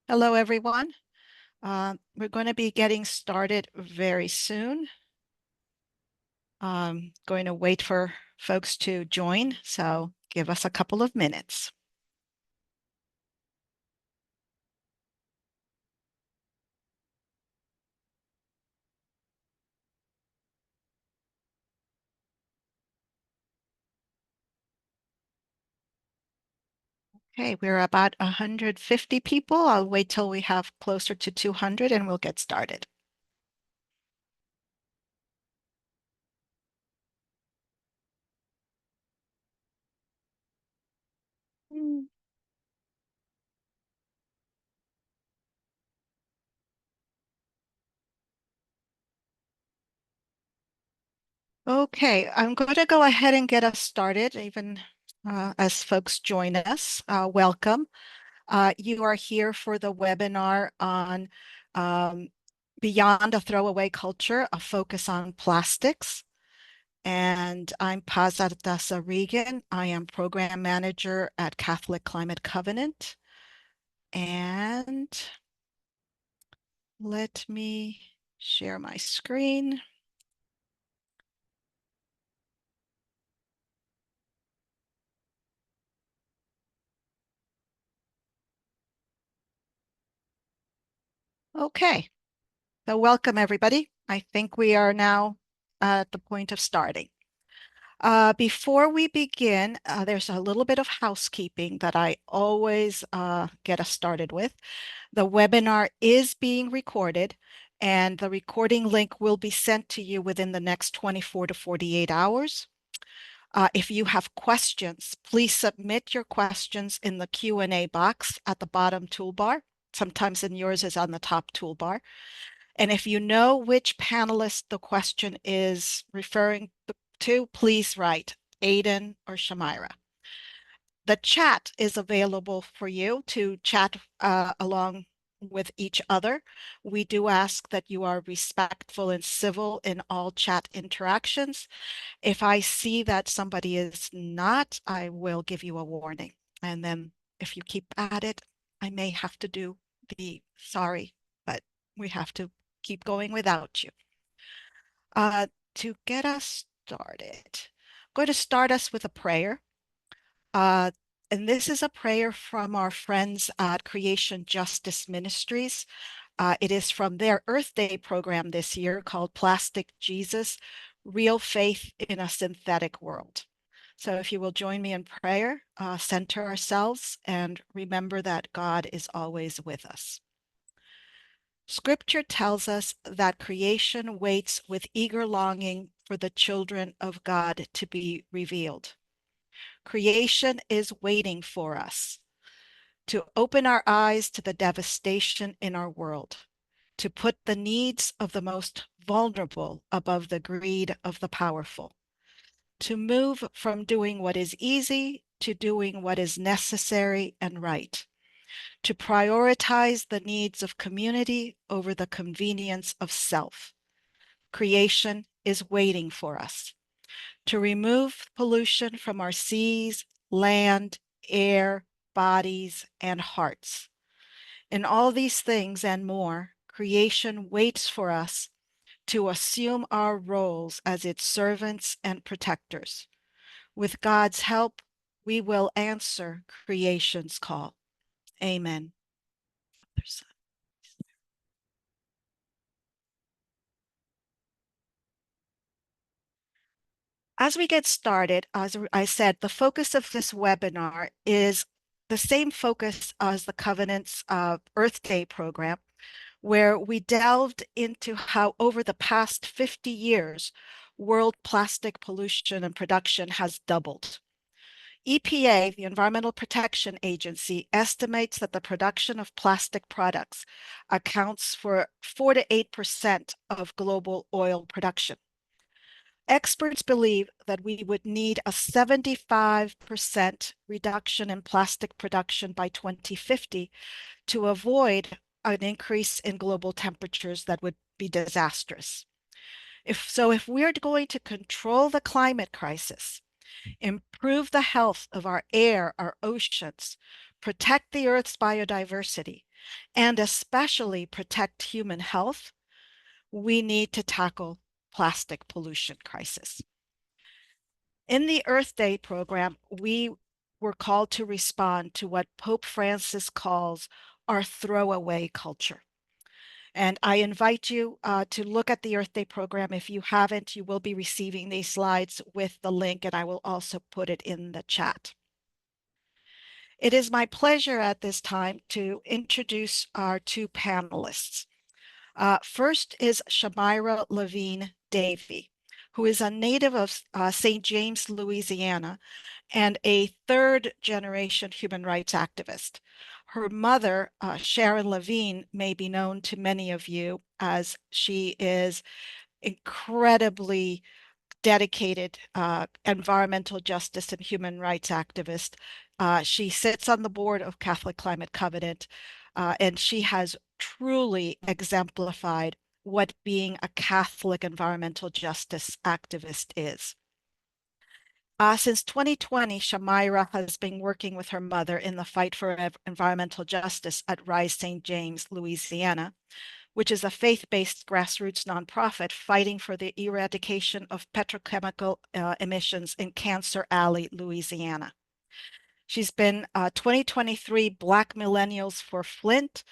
Hello, everyone. We're going to be getting started very soon. Going to wait for folks to join, so give us a couple of minutes. Okay, we're about 150 people. I'll wait till we have closer to 200 and we'll get started. Mm. Okay, I'm going to go ahead and get us started, even as folks join us. Welcome. You are here for the webinar on um, Beyond a Throwaway Culture, a focus on plastics. And I'm Pazardasa Regan. I am program manager at Catholic Climate Covenant. And let me share my screen. Okay, so welcome everybody. I think we are now at the point of starting. Before we begin, there's a little bit of housekeeping that I always get us started with. The webinar is being recorded, and the recording link will be sent to you within the next 24 to 48 hours. If you have questions, please submit your questions in the Q&A box at the bottom toolbar. Sometimes in yours is on the top toolbar. And if you know which panelist the question is referring to, please write Aidan or Shamyra. The chat is available for you to chat along with each other. We do ask that you are respectful and civil in all chat interactions. If I see that somebody is not, I will give you a warning. And then if you keep at it, I may have to do the sorry, but we have to keep going without you. Uh, to get us started, I'm going to start us with a prayer. Uh, and this is a prayer from our friends at Creation Justice Ministries. It is from their Earth Day program this year called Plastic Jesus, Real Faith in a Synthetic World. So if you will join me in prayer, center ourselves and remember that God is always with us. Scripture tells us that creation waits with eager longing for the children of God to be revealed. Creation is waiting for us to open our eyes to the devastation in our world, to put the needs of the most vulnerable above the greed of the powerful, to move from doing what is easy to doing what is necessary and right, to prioritize the needs of community over the convenience of self. Creation is waiting for us to remove pollution from our seas, land, air, bodies, and hearts. In all these things and more, creation waits for us to assume our roles as its servants and protectors. With God's help, we will answer creation's call. Amen. As we get started, as I said, the focus of this webinar is the same focus as the Covenant's Earth Day program, where we delved into how over the past 50 years, world plastic pollution and production has doubled. EPA, the Environmental Protection Agency, estimates that the production of plastic products accounts for 4 to 8% of global oil production. Experts believe that we would need a 75% reduction in plastic production by 2050 to avoid an increase in global temperatures that would be disastrous. If we're going to control the climate crisis, improve the health of our air, our oceans, protect the Earth's biodiversity, and especially protect human health, we need to tackle plastic pollution crisis. In the Earth Day program, we were called to respond to what Pope Francis calls our throwaway culture. And I invite you to look at the Earth Day program. If you haven't, you will be receiving these slides with the link, and I will also put it in the chat. It is my pleasure at this time to introduce our two panelists. First is Shamyra Lavigne-Davey, who is a native of St. James, Louisiana, and a third-generation human rights activist. Her mother, Charron Lavigne, may be known to many of you as she is incredibly dedicated environmental justice and human rights activist. She sits on the board of Catholic Climate Covenant, and she has truly exemplified what being a Catholic environmental justice activist is. Since 2020, Shamyra has been working with her mother in the fight for environmental justice at Rise St. James, Louisiana, which is a faith-based grassroots nonprofit fighting for the eradication of petrochemical emissions in Cancer Alley, Louisiana. She's been 2023 Black Millennials for Flint,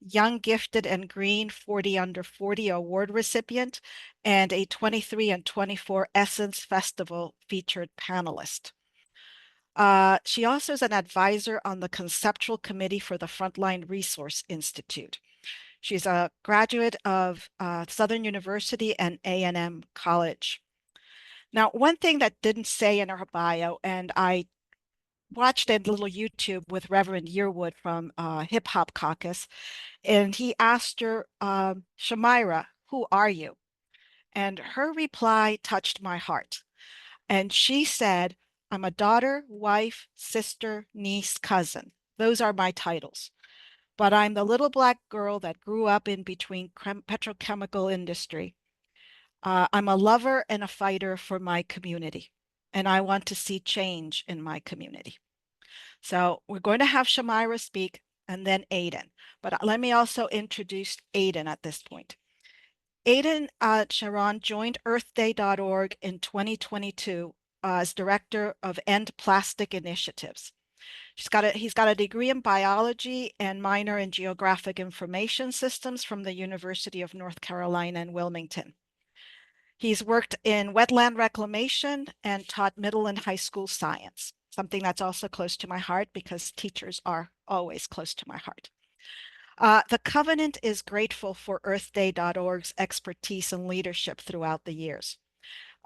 Young Gifted and Green 40 Under 40 award recipient, and a 23 and 24 Essence Festival featured panelist. She also is an advisor on the conceptual committee for the Frontline Resource Institute. She's a graduate of Southern University and A&M College. Now, one thing that didn't say in her bio, and I watched a little YouTube with Reverend Yearwood from Hip Hop Caucus, and he asked her, Shamyra, who are you? And her reply touched my heart. And she said, I'm a daughter, wife, sister, niece, cousin. Those are my titles. But I'm the little Black girl that grew up in between petrochemical industry. I'm a lover and a fighter for my community, and I want to see change in my community. So we're going to have Shamyra speak and then Aidan. But let me also introduce Aidan at this point. Aidan Charron joined earthday.org in 2022 as director of End Plastic Initiatives. He's got a degree in biology and minor in geographic information systems from the University of North Carolina in Wilmington. He's worked in wetland reclamation and taught middle and high school science, something that's also close to my heart because teachers are always close to my heart. The Covenant is grateful for earthday.org's expertise and leadership throughout the years.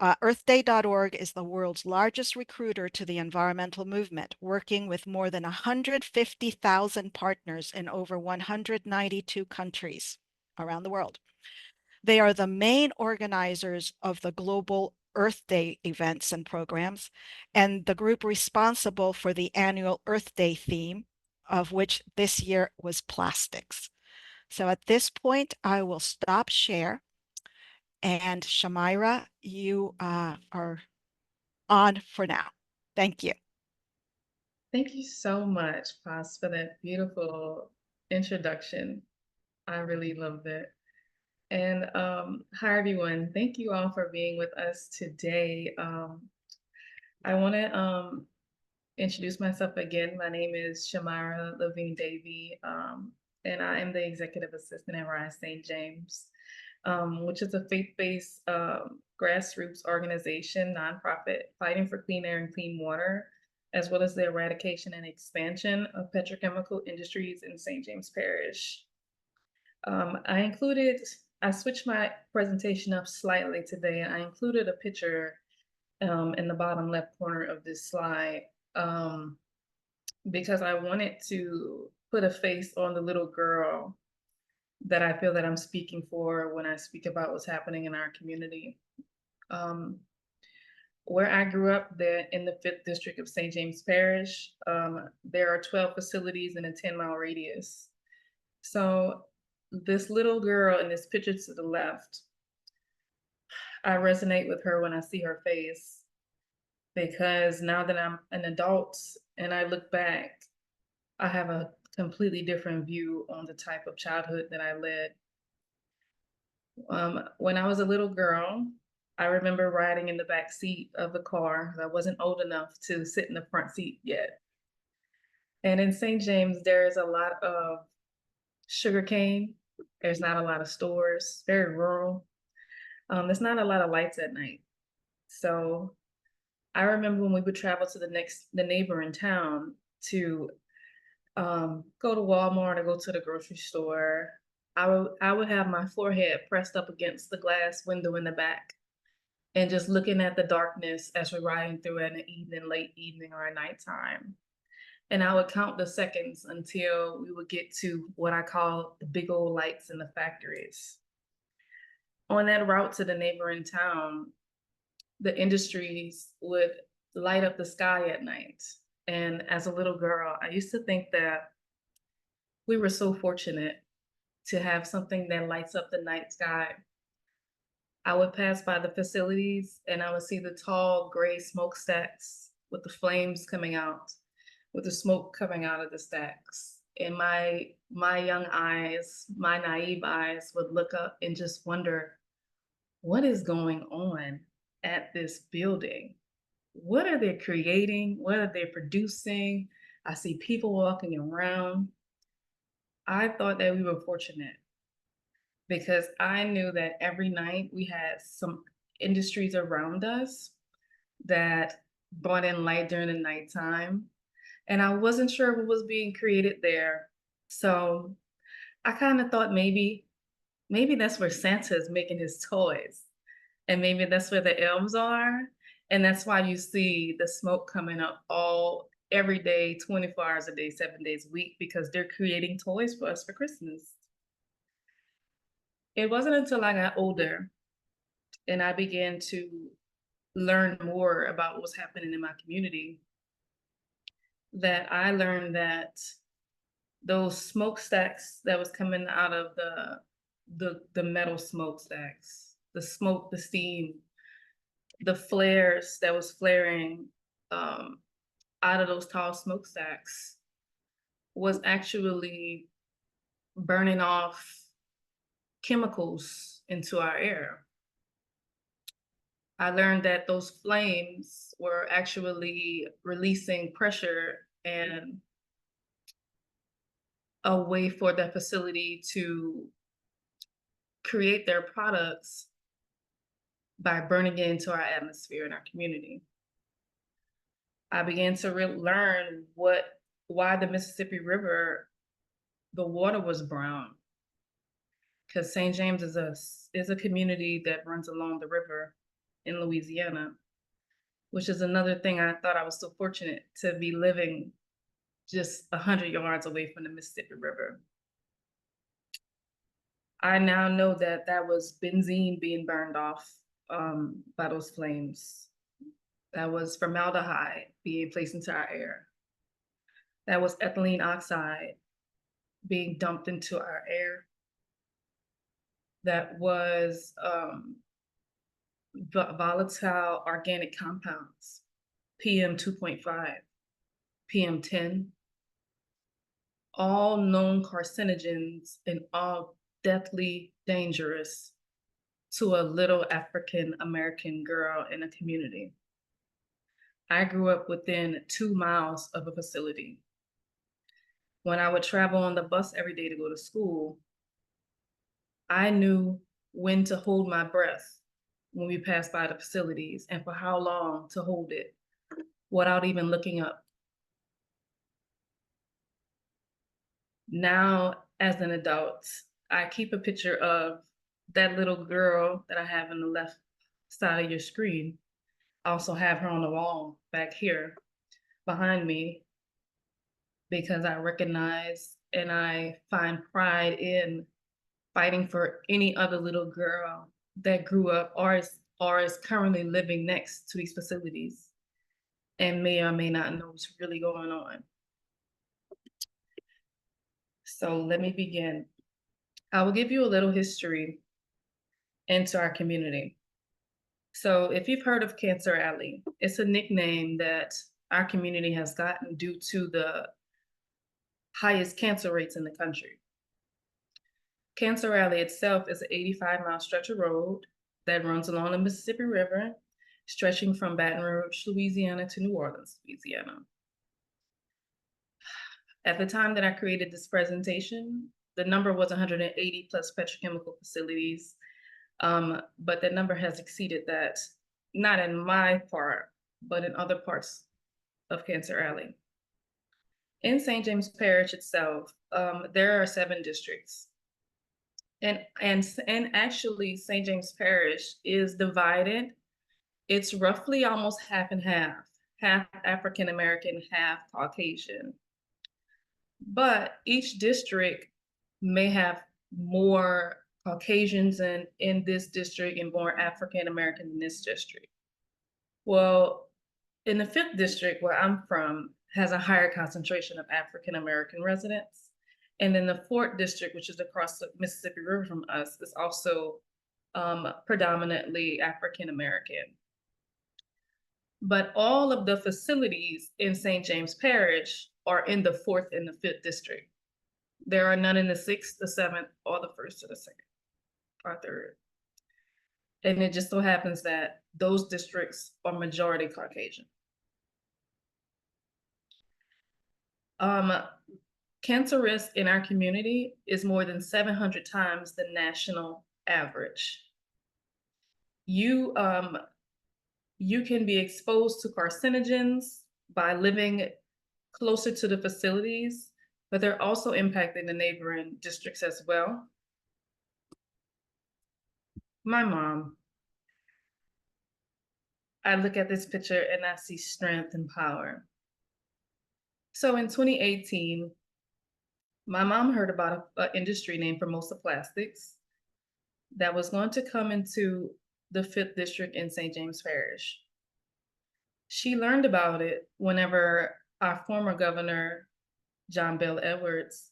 Earthday.org is the world's largest recruiter to the environmental movement, working with more than 150,000 partners in over 192 countries around the world. They are the main organizers of the global Earth Day events and programs, and the group responsible for the annual Earth Day theme, of which this year was plastics. So at this point, I will stop share. And Shamyra, you are on for now. Thank you. Thank you so much, Paz, for that beautiful introduction. I really loved it. And hi, everyone. Thank you all for being with us today. I want to introduce myself again. My name is Shamyra Lavigne-Davey, and I am the executive assistant at Rise St. James, which is a faith-based grassroots organization, nonprofit, fighting for clean air and clean water, as well as the eradication and expansion of petrochemical industries in St. James Parish. I switched my presentation up slightly today. I included a picture in the bottom left corner of this slide because I wanted to put a face on the little girl that I feel that I'm speaking for when I speak about what's happening in our community. Where I grew up, there in the 5th District of St. James Parish, there are 12 facilities in a 10-mile radius. So this little girl in this picture to the left, I resonate with her when I see her face, because now that I'm an adult and I look back, I have a completely different view on the type of childhood that I led. When I was a little girl, I remember riding in the back seat of the car. I wasn't old enough to sit in the front seat yet. And in St. James, there's a lot of sugarcane. There's not a lot of stores, very rural. There's not a lot of lights at night. So I remember when we would travel to the neighboring town to go to Walmart or go to the grocery store. I would have my forehead pressed up against the glass window in the back and just looking at the darkness as we're riding through at an evening, late evening or a nighttime. And I would count the seconds until we would get to what I call the big old lights in the factories. On that route to the neighboring town, the industries would light up the sky at night. And as a little girl, I used to think that we were so fortunate to have something that lights up the night sky. I would pass by the facilities and I would see the tall gray smokestacks with the flames coming out, with the smoke coming out of the stacks. And my young eyes, my naive eyes would look up and just wonder, what is going on at this building? What are they creating? What are they producing? I see people walking around. I thought that we were fortunate because I knew that every night we had some industries around us that brought in light during the nighttime. And I wasn't sure what was being created there. So I kind of thought maybe that's where Santa is making his toys. And maybe that's where the elves are. And that's why you see the smoke coming up every day, 24 hours a day, 7 days a week, because they're creating toys for us for Christmas. It wasn't until I got older and I began to learn more about what was happening in my community that I learned that those smokestacks that was coming out of the metal smokestacks, the smoke, the steam, the flares that was flaring out of those tall smokestacks was actually burning off chemicals into our air. I learned that those flames were actually releasing pressure and a way for the facility to create their products by burning it into our atmosphere in our community. I began to learn why the Mississippi River, the water was brown. Because St. James is a community that runs along the river in Louisiana, which is another thing I thought I was so fortunate to be living just 100 yards away from the Mississippi River. I now know that that was benzene being burned off by those flames. That was formaldehyde being placed into our air. That was ethylene oxide being dumped into our air. That was volatile organic compounds, PM 2.5, PM 10, all known carcinogens and all deathly dangerous to a little African American girl in a community. I grew up within 2 miles of a facility. When I would travel on the bus every day to go to school, I knew when to hold my breath when we passed by the facilities and for how long to hold it without even looking up. Now, as an adult, I keep a picture of that little girl that I have on the left side of your screen. I also have her on the wall back here behind me because I recognize and I find pride in fighting for any other little girl that grew up or is currently living next to these facilities and may or may not know what's really going on. So let me begin. I will give you a little history into our community. So if you've heard of Cancer Alley, it's a nickname that our community has gotten due to highest cancer rates in the country. Cancer Alley itself is an 85-mile stretch of road that runs along the Mississippi River, stretching from Baton Rouge, Louisiana to New Orleans, Louisiana. At the time that I created this presentation, the number was 180 plus petrochemical facilities, but the number has exceeded that, not in my part, but in other parts of Cancer Alley. In St. James Parish itself, there are 7 districts. And actually, St. James Parish is divided. It's roughly almost half and half African American, half Caucasian. But each district may have more Caucasians in this district and more African American in this district. Well, in the 5th district, where I'm from, has a higher concentration of African American residents. And then the 4th district, which is across the Mississippi River from us, is also predominantly African American. But all of the facilities in St. James Parish are in the 4th and the 5th district. There are none in the 6th, the 7th, or the 1st or the 2nd or 3rd. And it just so happens that those districts are majority Caucasian. Cancer risk in our community is more than 700 times the national average. You can be exposed to carcinogens by living closer to the facilities, but they're also impacting the neighboring districts as well. My mom, I look at this picture and I see strength and power. So in 2018, my mom heard about an industry named Formosa Plastics that was going to come into the 5th district in St. James Parish. She learned about it whenever our former governor, John Bel Edwards,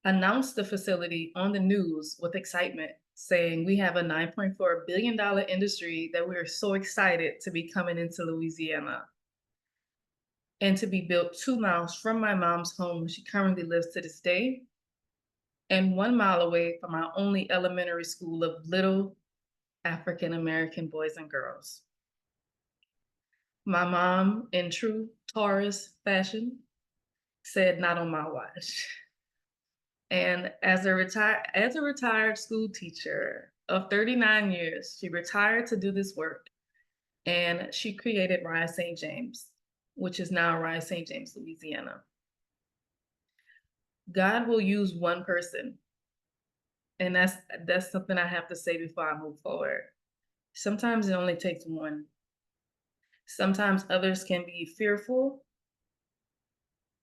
announced the facility on the news with excitement, saying, we have a $9.4 billion industry that we're so excited to be coming into Louisiana, and to be built 2 miles from my mom's home, where she currently lives to this day, and 1 mile away from our only elementary school of little African American boys and girls. My mom, in true Taurus fashion, said, not on my watch. And as a retired school teacher of 39 years, she retired to do this work, and she created Rise St. James, which is now Rise St. James, Louisiana. God will use one person. And that's something I have to say before I move forward. Sometimes it only takes one. Sometimes others can be fearful,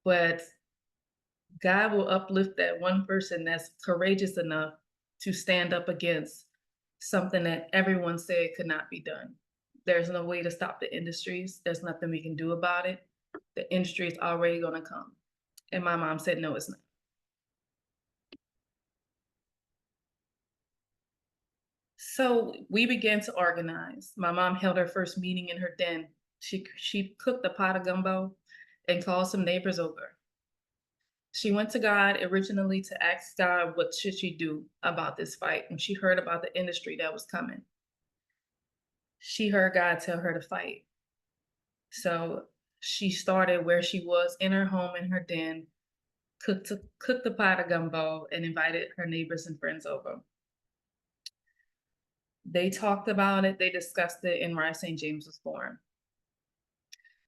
but God will uplift that one person that's courageous enough to stand up against something that everyone said could not be done. There's no way to stop the industries. There's nothing we can do about it. The industry is already going to come. And my mom said, no, it's not. So we began to organize. My mom held her first meeting in her den. She cooked a pot of gumbo and called some neighbors over. She went to God originally to ask God what should she do about this fight when she heard about the industry that was coming. She heard God tell her to fight. So she started where she was in her home, in her den, cooked the pot of gumbo and invited her neighbors and friends over. They talked about it, they discussed it, and Rise St. James was born.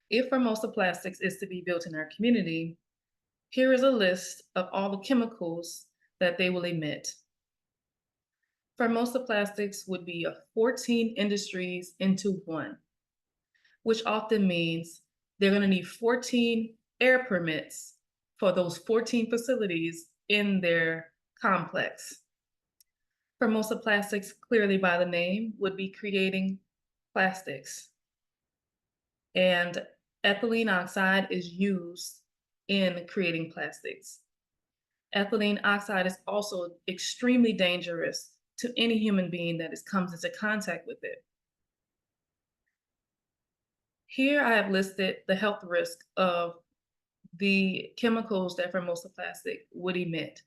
If Formosa Plastics is to be built in our community, here is a list of all the chemicals that they will emit. Formosa Plastics would be 14 industries into one, which often means they're going to need 14 air permits for those 14 facilities in their complex. Formosa Plastics, clearly by the name, would be creating plastics. And ethylene oxide is used in creating plastics. Ethylene oxide is also extremely dangerous to any human being that comes into contact with it. Here I have listed the health risk of the chemicals that Formosa Plastic would emit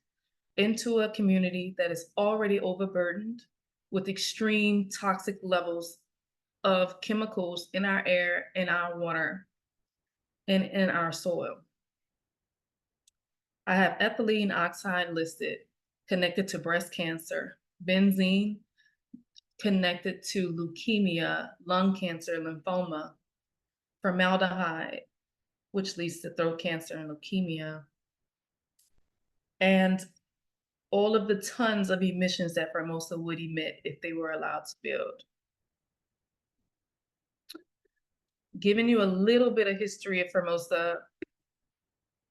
into a community that is already overburdened with extreme toxic levels of chemicals in our air, in our water, and in our soil. I have ethylene oxide listed, connected to breast cancer, benzene connected to leukemia, lung cancer, lymphoma, formaldehyde, which leads to throat cancer and leukemia, and all of the tons of emissions that Formosa would emit if they were allowed to build. Giving you a little bit of history of Formosa,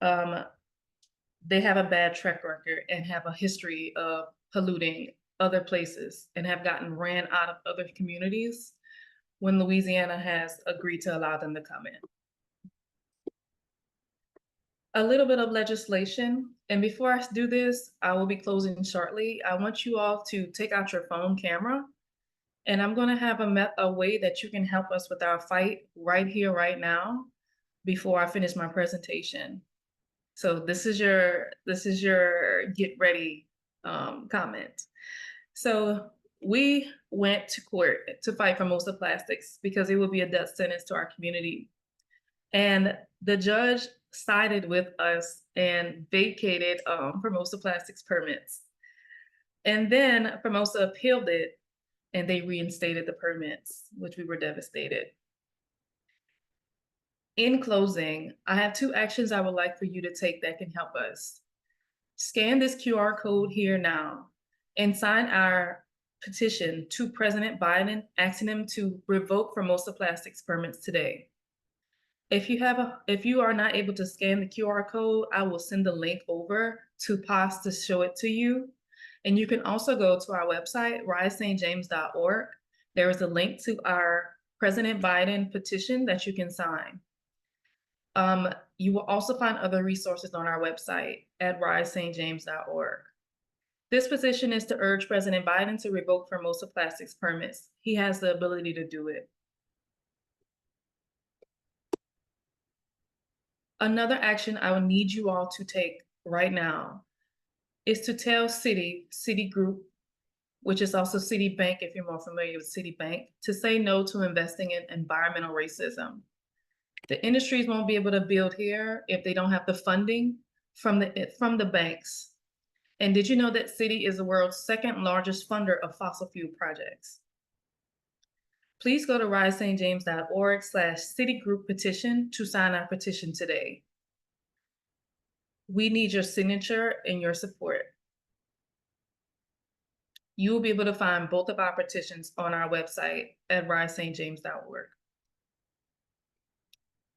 they have a bad track record and have a history of polluting other places and have gotten ran out of other communities when Louisiana has agreed to allow them to come in. A little bit of legislation, and before I do this, I will be closing shortly. I want you all to take out your phone camera, and I'm going to have a way that you can help us with our fight right here, right now, before I finish my presentation. So this is your get ready comment. So we went to court to fight Formosa Plastics because it would be a death sentence to our community. And the judge sided with us and vacated Formosa Plastics permits. And then Formosa appealed it and they reinstated the permits, which we were devastated. In closing, I have 2 actions I would like for you to take that can help us. Scan this QR code here now and sign our petition to President Biden asking him to revoke Formosa Plastics permits today. If you are not able to scan the QR code, I will send the link over to PAS to show it to you. And you can also go to our website, risestjames.org. There is a link to our President Biden petition that you can sign. You will also find other resources on our website at risestjames.org. This petition is to urge President Biden to revoke Formosa Plastics permits. He has the ability to do it. Another action I would need you all to take right now is to tell Citigroup, which is also Citibank, if you're more familiar with Citibank, to say no to investing in environmental racism. The industries won't be able to build here if they don't have the funding from the banks. And did you know that Citi is the world's 2nd largest funder of fossil fuel projects? Please go to risestjames.org/Citigroup petition to sign our petition today. We need your signature and your support. You will be able to find both of our petitions on our website at risestjames.org.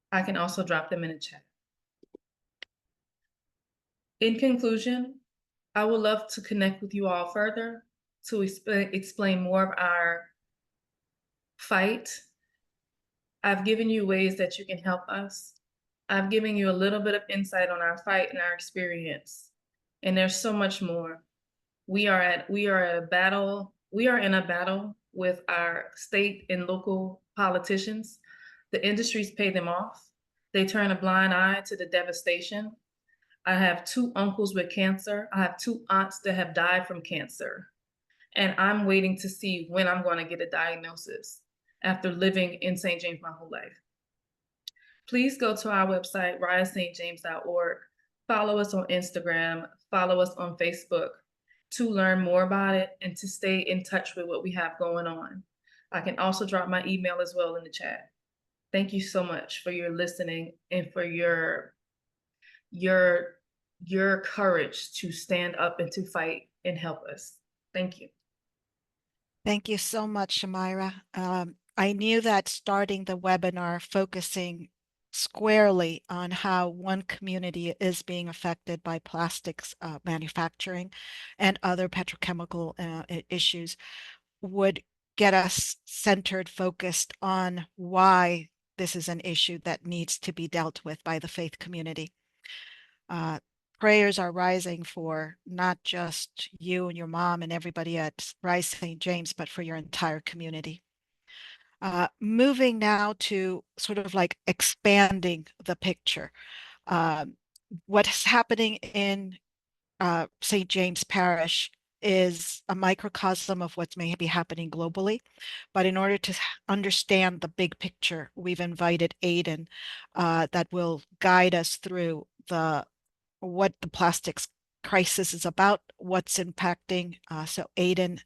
I can also drop them in the chat. In conclusion, I would love to connect with you all further to explain more of our fight. I've given you ways that you can help us. I've given you a little bit of insight on our fight and our experience. And there's so much more. We are in a battle with our state and local politicians. The industries pay them off. They turn a blind eye to the devastation. I have 2 uncles with cancer. I have 2 aunts that have died from cancer. And I'm waiting to see when I'm going to get a diagnosis after living in St. James my whole life. Please go to our website, risestjames.org. Follow us on Instagram, follow us on Facebook to learn more about it and to stay in touch with what we have going on. I can also drop my email as well in the chat. Thank you so much for your listening and for your courage to stand up and to fight and help us. Thank you. Thank you so much, Shamyra. I knew that starting the webinar focusing squarely on how one community is being affected by plastics manufacturing and other petrochemical issues would get us centered, focused on why this is an issue that needs to be dealt with by the faith community. Prayers are rising for not just you and your mom and everybody at Rise St. James, but for your entire community. Moving now to sort of like expanding the picture. Um, what's happening in St. James Parish is a microcosm of what's maybe happening globally. But in order to understand the big picture, we've invited Aidan that will guide us through what the plastics crisis is about, what's impacting. So Aidan,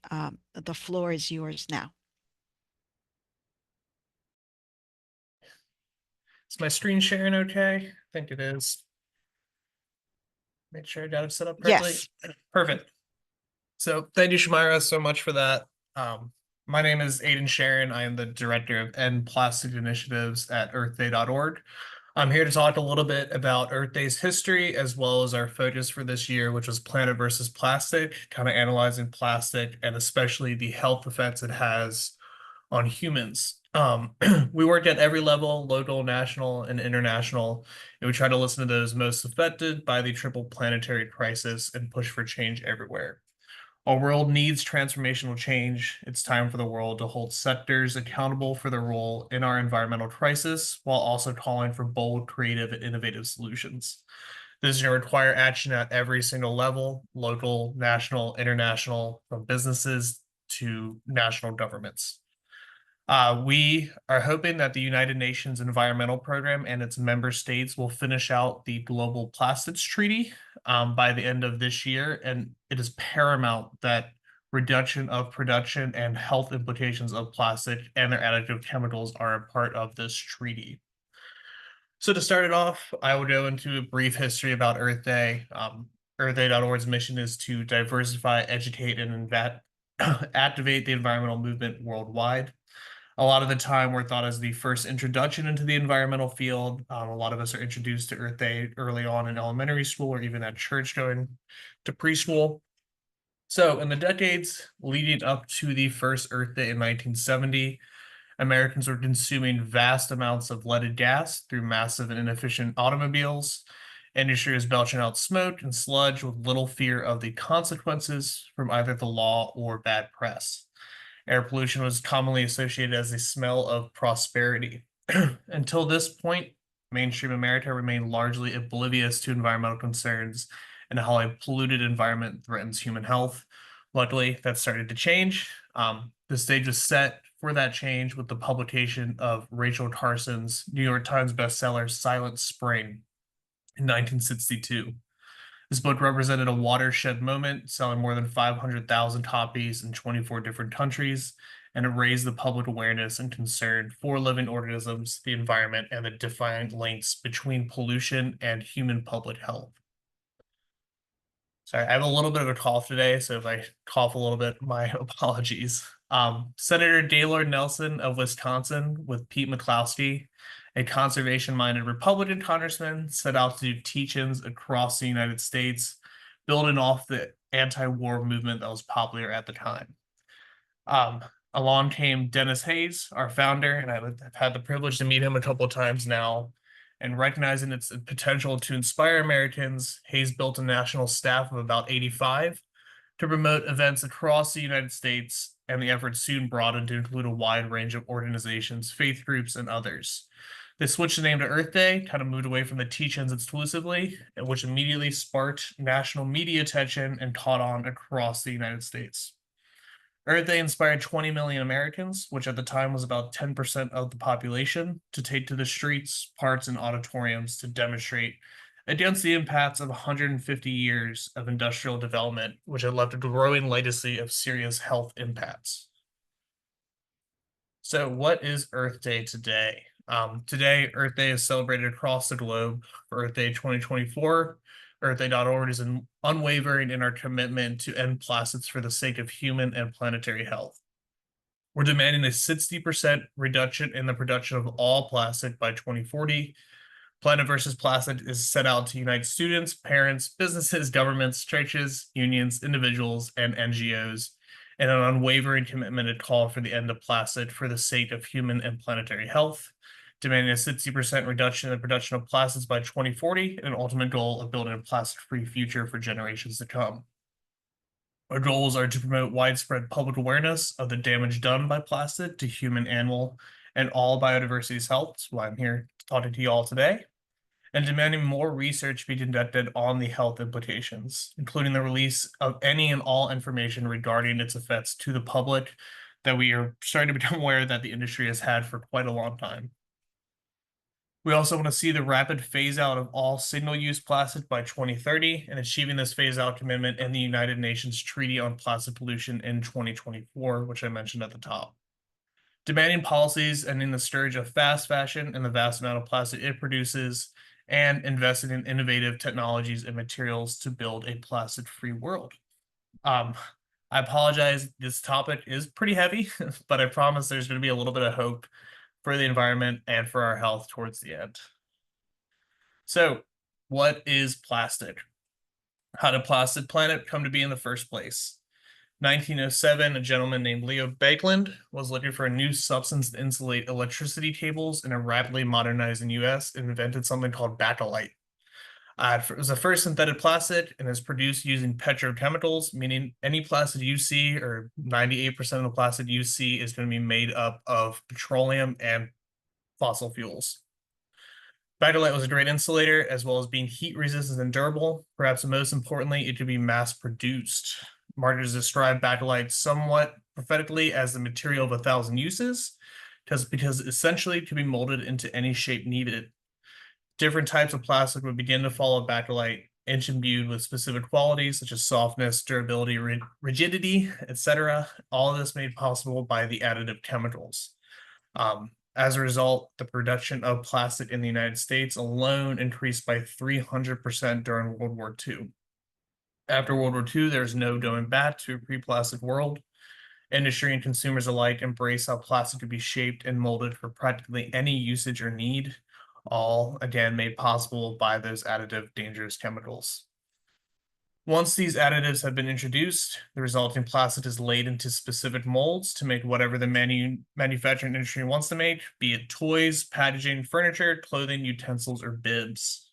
the floor is yours now. Is my screen sharing okay? I think it is. Make sure I got it set up correctly. Yes. Perfect. So thank you, Shamyra, so much for that. My name is Aidan Charron. I am the Director of End Plastic Initiatives at earthday.org. I'm here to talk a little bit about Earth Day's history, as well as our focus for this year, which was Planet versus Plastic, kind of analyzing plastic and especially the health effects it has on humans. We work at every level, local, national, and international, and we try to listen to those most affected by the triple planetary crisis and push for change everywhere. Our world needs transformational change. It's time for the world to hold sectors accountable for their role in our environmental crisis, while also calling for bold, creative, and innovative solutions. This is going to require action at every single level, local, national, international, from businesses to national governments. We are hoping that the United Nations Environmental Program and its member states will finish out the Global Plastics Treaty by the end of this year, and it is paramount that reduction of production and health implications of plastic and their additive chemicals are a part of this treaty. So to start it off, I will go into a brief history about Earth Day. EarthDay.org's mission is to diversify, educate, and activate the environmental movement worldwide. A lot of the time we're thought as the first introduction into the environmental field. A lot of us are introduced to Earth Day early on in elementary school or even at church going to preschool. So in the decades leading up to the first Earth Day in 1970, Americans were consuming vast amounts of leaded gas through massive and inefficient automobiles. Industry was belching out smoke and sludge with little fear of the consequences from either the law or bad press. Air pollution was commonly associated as a smell of prosperity. Until this point, mainstream America remained largely oblivious to environmental concerns and how a polluted environment threatens human health. Luckily, that started to change. The stage was set for that change with the publication of Rachel Carson's New York Times bestseller, Silent Spring, in 1962. This book represented a watershed moment, selling more than 500,000 copies in 24 different countries, and it raised the public awareness and concern for living organisms, the environment, and the defined links between pollution and human public health. Sorry, I have a little bit of a cough today, so if I cough a little bit, my apologies. Senator Gaylord Nelson of Wisconsin with Pete McCloskey, a conservation-minded Republican congressman, set out to do teach-ins across the United States, building off the anti-war movement that was popular at the time. Along came Dennis Hayes, our founder, and I've had the privilege to meet him a couple of times now. And recognizing its potential to inspire Americans, Hayes built a national staff of about 85 to promote events across the United States, and the effort soon broadened to include a wide range of organizations, faith groups, and others. They switched the name to Earth Day, kind of moved away from the teach-ins exclusively, which immediately sparked national media attention and caught on across the United States. Earth Day inspired 20 million Americans, which at the time was about 10% of the population, to take to the streets, parks, and auditoriums to demonstrate against the impacts of 150 years of industrial development, which had left a growing legacy of serious health impacts. So what is Earth Day today? Today, Earth Day is celebrated across the globe. For Earth Day 2024, EarthDay.org is unwavering in our commitment to end plastics for the sake of human and planetary health. We're demanding a 60% reduction in the production of all plastic by 2040. Planet versus Plastic is set out to unite students, parents, businesses, governments, churches, unions, individuals, and NGOs in an unwavering commitment to call for the end of plastic for the sake of human and planetary health, demanding a 60% reduction in the production of plastics by 2040, and an ultimate goal of building a plastic-free future for generations to come. Our goals are to promote widespread public awareness of the damage done by plastic to human, animal, and all biodiversity's health. That's why I'm here talking to you all today. and demanding more research be conducted on the health implications, including the release of any and all information regarding its effects to the public that we are starting to become aware that the industry has had for quite a long time. We also want to see the rapid phase out of all single-use plastic by 2030 and achieving this phase out commitment in the United Nations Treaty on Plastic Pollution in 2024, which I mentioned at the top. Demanding policies ending the scourge of fast fashion and the vast amount of plastic it produces, and investing in innovative technologies and materials to build a plastic-free world. I apologize, this topic is pretty heavy, but I promise there's going to be a little bit of hope for the environment and for our health towards the end. So, what is plastic? How did Plastic Planet come to be in the first place? 1907, a gentleman named Leo Baekeland was looking for a new substance to insulate electricity cables in a rapidly modernizing US and invented something called Bakelite. It was the first synthetic plastic and is produced using petrochemicals, meaning any plastic you see, or 98% of the plastic you see, is going to be made up of petroleum and fossil fuels. Bakelite was a great insulator, as well as being heat resistant and durable. Perhaps most importantly, it could be mass produced. Marketers describe Bakelite somewhat prophetically as the material of 1,000 uses, because essentially it could be molded into any shape needed. Different types of plastic would begin to follow Bakelite, each imbued with specific qualities such as softness, durability, rigidity, etc. All of this made possible by the additive chemicals. As a result, the production of plastic in the United States alone increased by 300% during World War II. After World War II, there's no going back to a pre-plastic world. Industry and consumers alike embrace how plastic could be shaped and molded for practically any usage or need, all again made possible by those additive dangerous chemicals. Once these additives have been introduced, the resulting plastic is laid into specific molds to make whatever the manufacturing industry wants to make, be it toys, packaging, furniture, clothing, utensils, or bibs.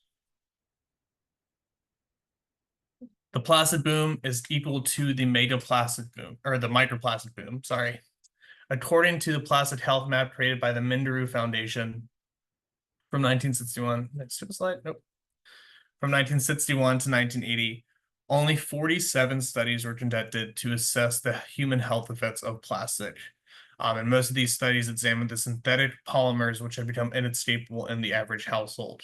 The plastic boom is equal to the megaplastic boom, or the microplastic boom, sorry. According to the plastic health map created by the Minderoo Foundation from 1961, next to the slide, nope. From 1961 to 1980, only 47 studies were conducted to assess the human health effects of plastic. And most of these studies examined the synthetic polymers which have become inescapable in the average household.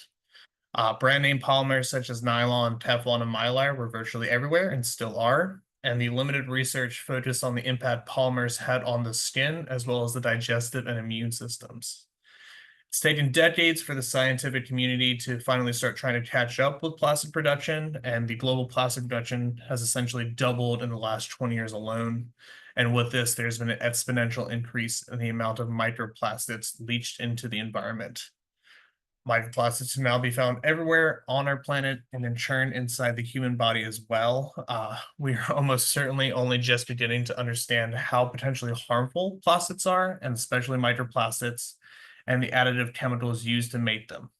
Brand name polymers such as nylon, Teflon, and Mylar were virtually everywhere and still are. And the limited research focused on the impact polymers had on the skin as well as the digestive and immune systems. It's taken decades for the scientific community to finally start trying to catch up with plastic production, and the global plastic production has essentially doubled in the last 20 years alone. And with this, there's been an exponential increase in the amount of microplastics leached into the environment. Microplastics can now be found everywhere on our planet and in turn inside the human body as well. We are almost certainly only just beginning to understand how potentially harmful plastics are, and especially microplastics, and the additive chemicals used to make them.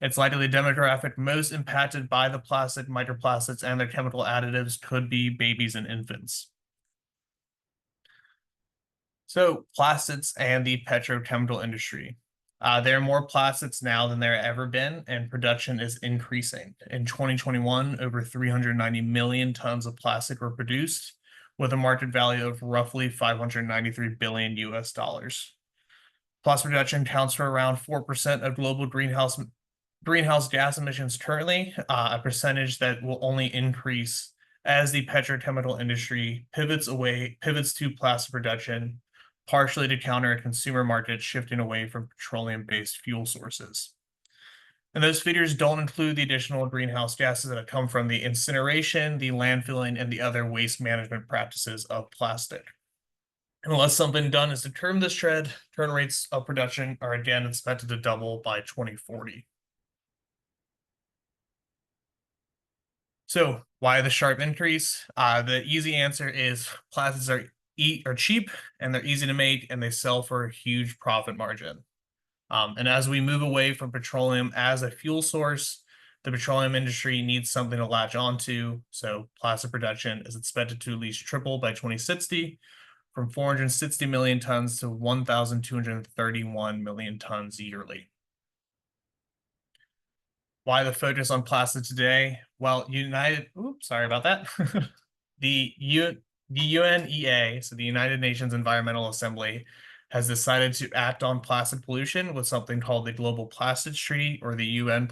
It's likely the demographic most impacted by the plastic, microplastics, and their chemical additives could be babies and infants. So, plastics and the petrochemical industry. There are more plastics now than there have ever been, and production is increasing. In 2021, over 390 million tons of plastic were produced, with a market value of roughly 593 billion US dollars. Plastic production accounts for around 4% of global greenhouse gas emissions currently, a percentage that will only increase as the petrochemical industry pivots to plastic production, partially to counter a consumer market shifting away from petroleum-based fuel sources. And those figures don't include the additional greenhouse gases that have come from the incineration, the landfilling, and the other waste management practices of plastic. Unless something done is to curb this trend, turn rates of production are again expected to double by 2040. So why the sharp increase? The easy answer is plastics are cheap and they're easy to make and they sell for a huge profit margin. And as we move away from petroleum as a fuel source, the petroleum industry needs something to latch onto. So plastic production is expected to at least triple by 2060, from 460 million tons to 1,231 million tons yearly. Why the focus on plastic today? Well, oops, sorry about that. The UNEA, so the United Nations Environmental Assembly, has decided to act on plastic pollution with something called the Global Plastics Treaty, or the UN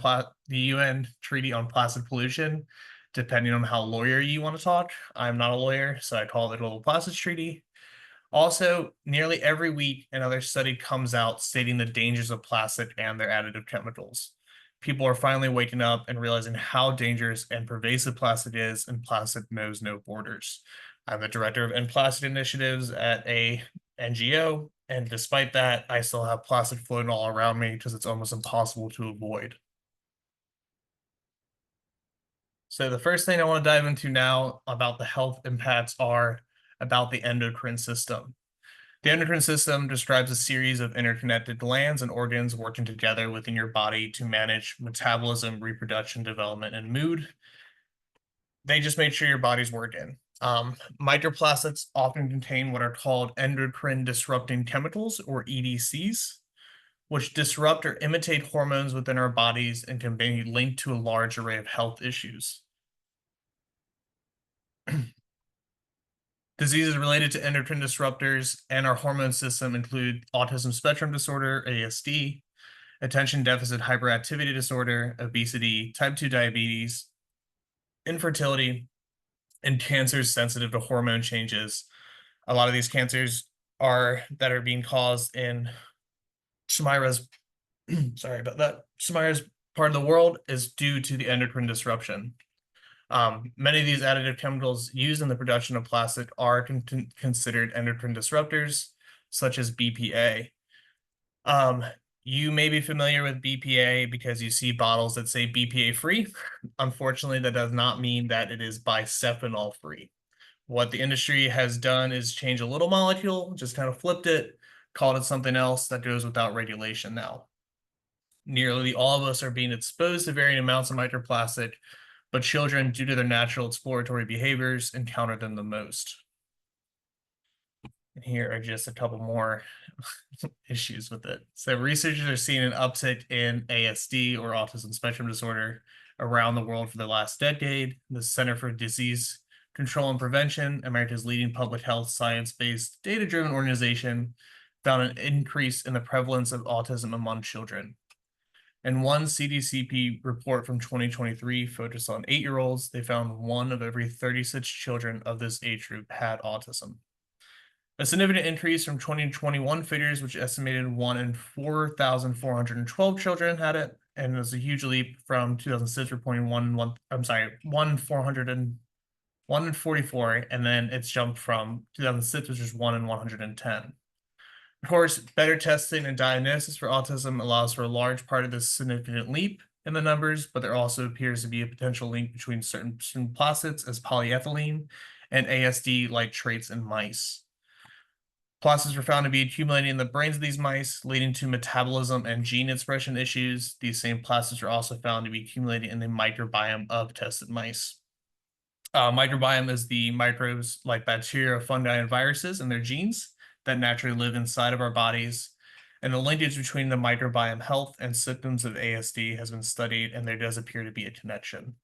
Treaty on Plastic Pollution, depending on how lawyer you want to talk. I'm not a lawyer, so I call it the Global Plastics Treaty. Also, nearly every week, another study comes out stating the dangers of plastic and their additive chemicals. People are finally waking up and realizing how dangerous and pervasive plastic is, and plastic knows no borders. I'm the director of End Plastic Initiatives at a NGO, and despite that, I still have plastic floating all around me because it's almost impossible to avoid. So the first thing I want to dive into now about the health impacts are about the endocrine system. The endocrine system describes a series of interconnected glands and organs working together within your body to manage metabolism, reproduction, development, and mood. They just make sure your body's working. Microplastics often contain what are called endocrine disrupting chemicals, or EDCs, which disrupt or imitate hormones within our bodies and can be linked to a large array of health issues. Diseases related to endocrine disruptors and our hormone system include autism spectrum disorder, ASD, attention deficit hyperactivity disorder, obesity, type 2 diabetes, infertility, and cancers sensitive to hormone changes. A lot of these cancers that are being caused in Shamyra's sorry about that. Shamyra's part of the world is due to the endocrine disruption. Many of these additive chemicals used in the production of plastic are considered endocrine disruptors, such as BPA. You may be familiar with BPA because you see bottles that say BPA free. Unfortunately, that does not mean that it is bisphenol free. What the industry has done is change a little molecule, just kind of flipped it, called it something else that goes without regulation now. Nearly all of us are being exposed to varying amounts of microplastic, but children, due to their natural exploratory behaviors, encounter them the most. And here are just a couple more issues with it. So researchers are seeing an uptick in ASD, or autism spectrum disorder, around the world for the last decade. The Center for Disease Control and Prevention, America's leading public health science-based data-driven organization, found an increase in the prevalence of autism among children. In one CDCP report from 2023 focused on 8-year-olds, they found 1 of every 36 children of this age group had autism. A significant increase from 2021 figures, which estimated 1 in 4,412 children had it, and it was a huge leap from 2006 reporting 1 in 44, and then it's jumped from 2006, which is 1 in 110. Of course, better testing and diagnosis for autism allows for a large part of this significant leap in the numbers, but there also appears to be a potential link between certain plastics as polyethylene and ASD-like traits in mice. Plastics were found to be accumulating in the brains of these mice, leading to metabolism and gene expression issues. These same plastics were also found to be accumulating in the microbiome of tested mice. Microbiome is the microbes like bacteria, fungi, and viruses and their genes that naturally live inside of our bodies. And the linkage between the microbiome health and symptoms of ASD has been studied, and there does appear to be a connection.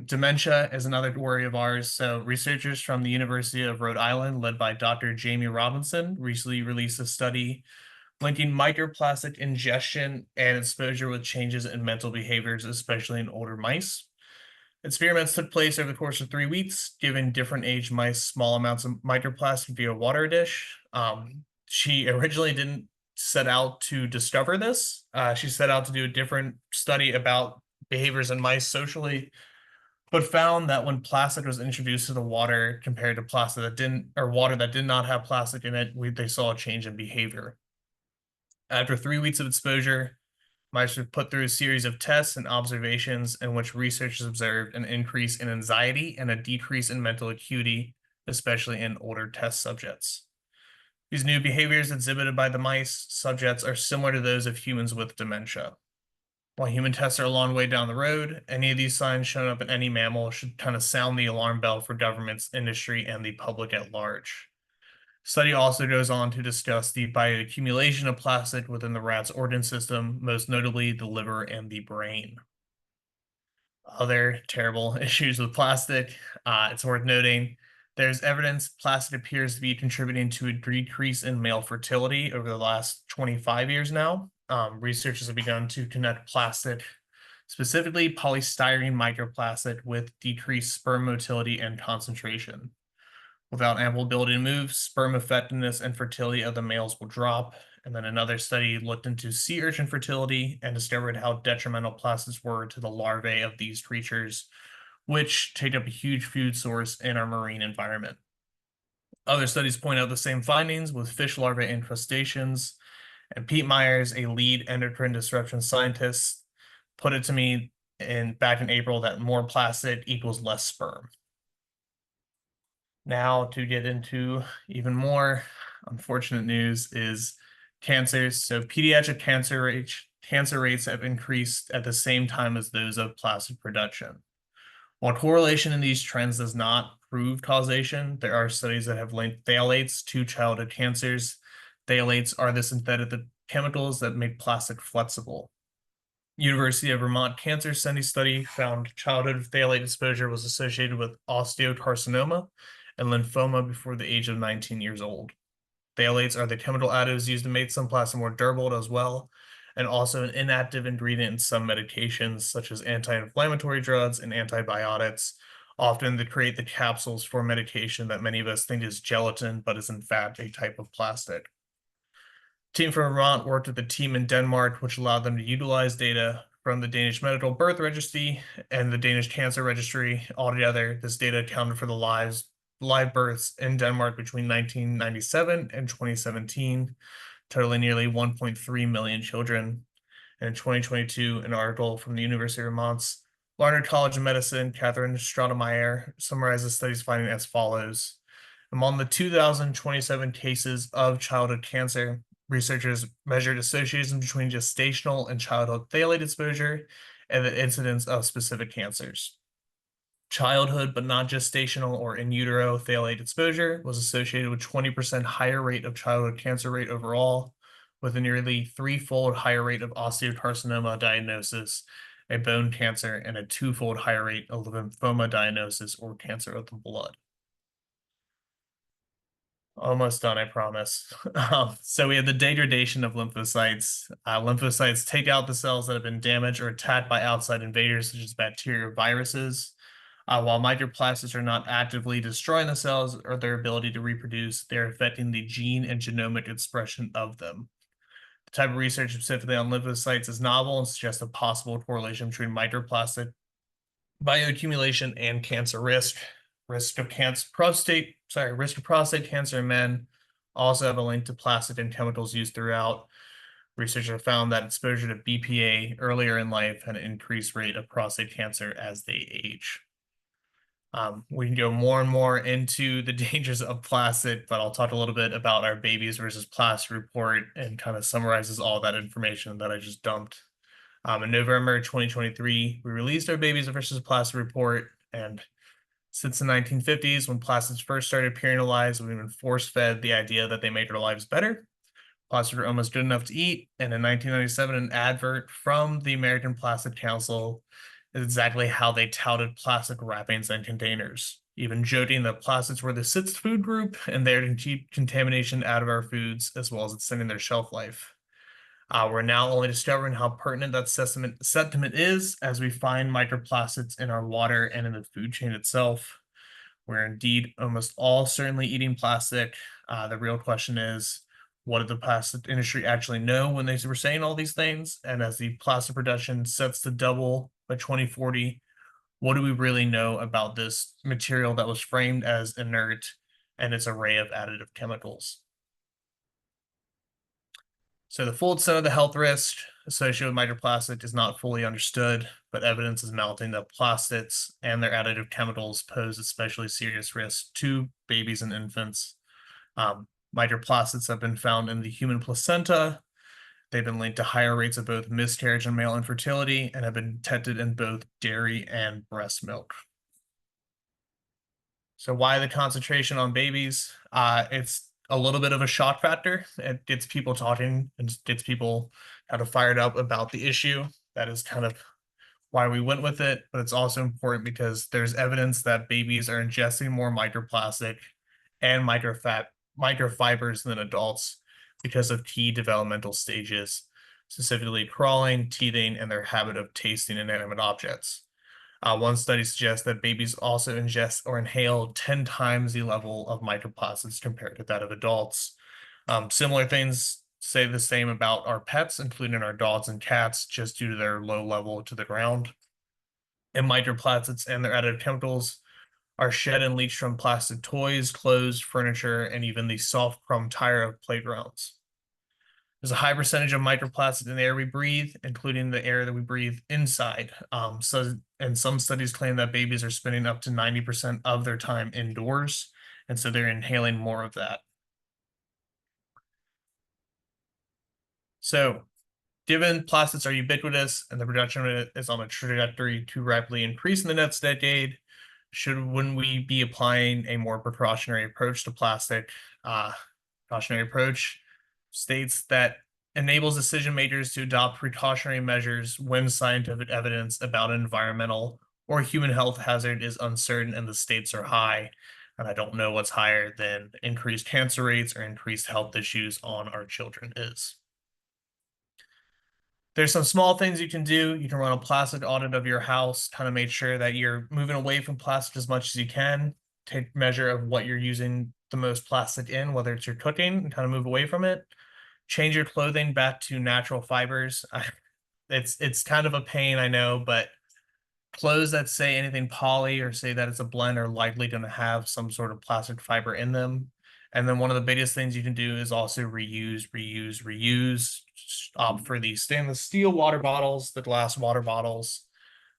Dementia is another worry of ours. So researchers from the University of Rhode Island, led by Dr. Jamie Robinson, recently released a study linking microplastic ingestion and exposure with changes in mental behaviors, especially in older mice. Experiments took place over the course of 3 weeks, giving different age mice small amounts of microplastic via water dish. She originally didn't set out to discover this. She set out to do a different study about behaviors in mice socially, but found that when plastic was introduced to the water compared to plastic that didn't, or water that did not have plastic in it, they saw a change in behavior. After 3 weeks of exposure, mice were put through a series of tests and observations in which researchers observed an increase in anxiety and a decrease in mental acuity, especially in older test subjects. These new behaviors exhibited by the mice subjects are similar to those of humans with dementia. While human tests are a long way down the road, any of these signs shown up in any mammal should kind of sound the alarm bell for governments, industry, and the public at large. Study also goes on to discuss the bioaccumulation of plastic within the rat's organ system, most notably the liver and the brain. Other terrible issues with plastic, it's worth noting there's evidence plastic appears to be contributing to a decrease in male fertility over the last 25 years now. Researchers have begun to connect plastic, specifically polystyrene microplastic, with decreased sperm motility and concentration. Without ample ability to move, sperm effectiveness and fertility of the males will drop. And then another study looked into sea urchin fertility and discovered how detrimental plastics were to the larvae of these creatures, which take up a huge food source in our marine environment. Other studies point out the same findings with fish larvae and crustaceans. And Pete Myers, a lead endocrine disruption scientist, put it to me back in April that more plastic equals less sperm. Now to get into even more unfortunate news is cancers. So pediatric cancer rates have increased at the same time as those of plastic production. While correlation in these trends does not prove causation, there are studies that have linked phthalates to childhood cancers. Phthalates are the synthetic chemicals that make plastic flexible. University of Vermont Cancer Study found childhood phthalate exposure was associated with osteocarcinoma and lymphoma before the age of 19 years old. Phthalates are the chemical additives used to make some plastic more durable as well, and also an inactive ingredient in some medications such as anti-inflammatory drugs and antibiotics, often to create the capsules for medication that many of us think is gelatin, but is in fact a type of plastic. Team from Vermont worked with a team in Denmark, which allowed them to utilize data from the Danish Medical Birth Registry and the Danish Cancer Registry. Altogether, this data accounted for the live births in Denmark between 1997 and 2017, totaling nearly 1.3 million children. And in 2022, an article from the University of Vermont's Larner College of Medicine, Catherine Stratemeyer, summarizes the study's finding as follows. Among the 2,027 cases of childhood cancer, researchers measured associations between gestational and childhood phthalate exposure and the incidence of specific cancers. Childhood, but not gestational or in utero phthalate exposure was associated with 20% higher rate of childhood cancer rate overall, with a nearly threefold higher rate of osteocarcinoma diagnosis, a bone cancer, and a twofold higher rate of lymphoma diagnosis or cancer of the blood. Almost done, I promise. So we have the degradation of lymphocytes. Lymphocytes take out the cells that have been damaged or attacked by outside invaders, such as bacteria or viruses. While microplastics are not actively destroying the cells or their ability to reproduce, they're affecting the gene and genomic expression of them. The type of research specifically on lymphocytes is novel and suggests a possible correlation between microplastic bioaccumulation and cancer risk. Risk of prostate cancer in men also have a link to plastic and chemicals used throughout. Researchers have found that exposure to BPA earlier in life had an increased rate of prostate cancer as they age. We can go more and more into the dangers of plastic, but I'll talk a little bit about our babies versus plastic report and kind of summarizes all that information that I just dumped. In November 2023, we released our babies versus plastic report, and since the 1950s, when plastics first started appearing in our lives, we've been force-fed the idea that they made our lives better. Plastics were almost good enough to eat, and in 1997, an advert from the American Plastic Council is exactly how they touted plastic wrappings and containers, even joking that plastics were the sixth food group and there to keep contamination out of our foods, as well as extending their shelf life. We're now only discovering how pertinent that sentiment is as we find microplastics in our water and in the food chain itself. We're indeed almost all certainly eating plastic. The real question is, what did the plastic industry actually know when they were saying all these things? And as the plastic production sets to double by 2040, what do we really know about this material that was framed as inert and its array of additive chemicals? So the full extent of the health risk associated with microplastic is not fully understood, but evidence is mounting that plastics and their additive chemicals pose especially serious risks to babies and infants. Microplastics have been found in the human placenta. They've been linked to higher rates of both miscarriage and male infertility and have been detected in both dairy and breast milk. So why the concentration on babies? It's a little bit of a shock factor. It gets people talking and gets people kind of fired up about the issue. That is kind of why we went with it, but it's also important because there's evidence that babies are ingesting more microplastic and microfibers than adults because of key developmental stages, specifically crawling, teething, and their habit of tasting inanimate objects. One study suggests that babies also ingest or inhale 10 times the level of microplastics compared to that of adults. Similar things say the same about our pets, including our dogs and cats, just due to their low level to the ground. And microplastics and their additive chemicals are shed and leached from plastic toys, clothes, furniture, and even the soft crumb tire of playgrounds. There's a high percentage of microplastics in the air we breathe, including the air that we breathe inside. And some studies claim that babies are spending up to 90% of their time indoors, and so they're inhaling more of that. So, given plastics are ubiquitous and the production of it is on a trajectory to rapidly increase in the next decade, wouldn't we be applying a more precautionary approach to plastic? Precautionary approach states that enables decision makers to adopt precautionary measures when scientific evidence about an environmental or human health hazard is uncertain and the stakes are high. And I don't know what's higher than increased cancer rates or increased health issues on our children is. There's some small things you can do. You can run a plastic audit of your house, kind of make sure that you're moving away from plastic as much as you can. Take measure of what you're using the most plastic in, whether it's your cooking, and kind of move away from it. Change your clothing back to natural fibers. It's kind of a pain, I know, but clothes that say anything poly or say that it's a blend are likely going to have some sort of plastic fiber in them. And then one of the biggest things you can do is also reuse. Opt for the stainless steel water bottles, the glass water bottles.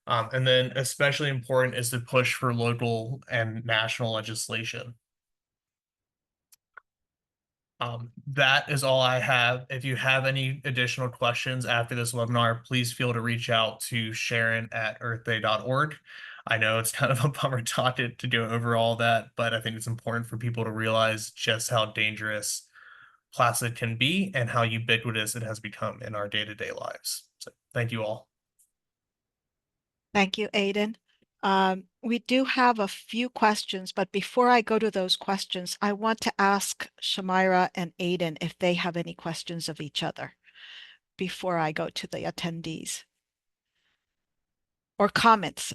And then especially important is to push for local and national legislation. That is all I have. If you have any additional questions after this webinar, please feel to reach out to Charron at sthe.org. I know it's kind of a bummer to go over all that, but I think it's important for people to realize just how dangerous plastic can be and how ubiquitous it has become in our day-to-day lives. So thank you all. Thank you, Aidan. We do have a few questions, but before I go to those questions, I want to ask Shamyra and Aidan if they have any questions of each other before I go to the attendees. Or comments,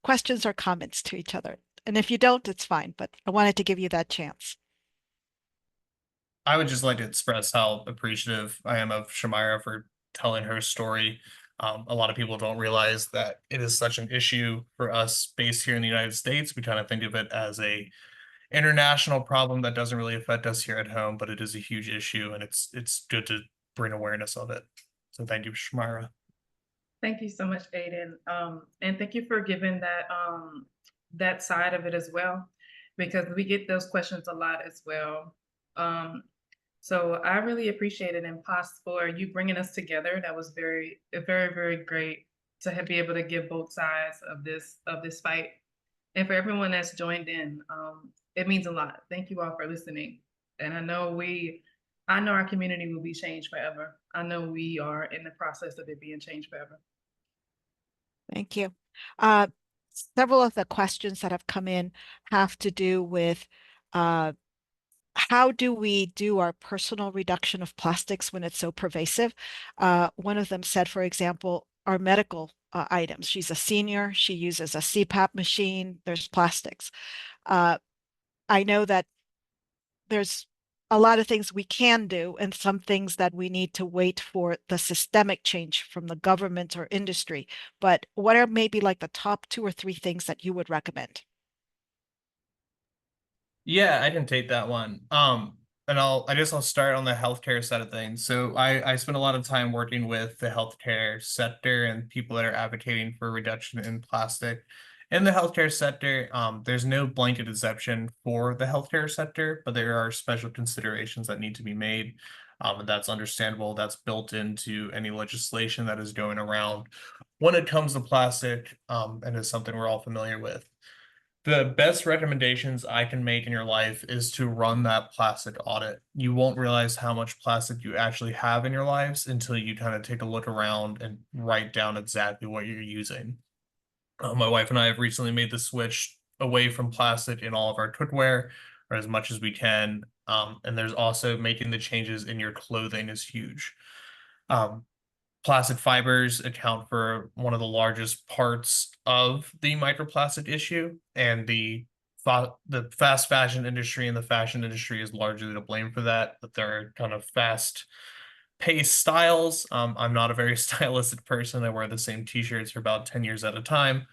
questions or comments to each other. And if you don't, it's fine, but I wanted to give you that chance. I would just like to express how appreciative I am of Shamyra for telling her story. A lot of people don't realize that it is such an issue for us based here in the United States. We kind of think of it as a international problem that doesn't really affect us here at home, but it is a huge issue, and it's good to bring awareness of it. So thank you, Shamyra. Thank you so much, Aidan. And thank you for giving that that side of it as well, because we get those questions a lot as well. So I really appreciate it, and Pos, for you bringing us together. That was very, very great to be able to give both sides of this fight, and for everyone that's joined in. It means a lot. Thank you all for listening, and I know our community will be changed forever. I know we are in the process of it being changed forever. Thank you. Several of the questions that have come in have to do with how do we do our personal reduction of plastics when it's so pervasive? One of them said, for example, our medical items. She's a senior. She uses a CPAP machine. There's plastics. I know that there's a lot of things we can do and some things that we need to wait for the systemic change from the government or industry. But what are maybe like the top 2 or 3 things that you would recommend? Yeah, I can take that one. And I guess I'll start on the healthcare side of things. So I spend a lot of time working with the healthcare sector and people that are advocating for reduction in plastic. In the healthcare sector, there's no blanket exception for the healthcare sector, but there are special considerations that need to be made. And that's understandable. That's built into any legislation that is going around when it comes to plastic, and is something we're all familiar with. The best recommendations I can make in your life is to run that plastic audit. You won't realize how much plastic you actually have in your lives until you kind of take a look around and write down exactly what you're using. My wife and I have recently made the switch away from plastic in all of our cookware, or as much as we can. And there's also making the changes in your clothing is huge. Um, Plastic fibers account for one of the largest parts of the microplastic issue, and the fast fashion industry and the fashion industry is largely to blame for that. But there are kind of fast paced styles. I'm not a very stylistic person. I wear the same t-shirts for about 10 years at a time,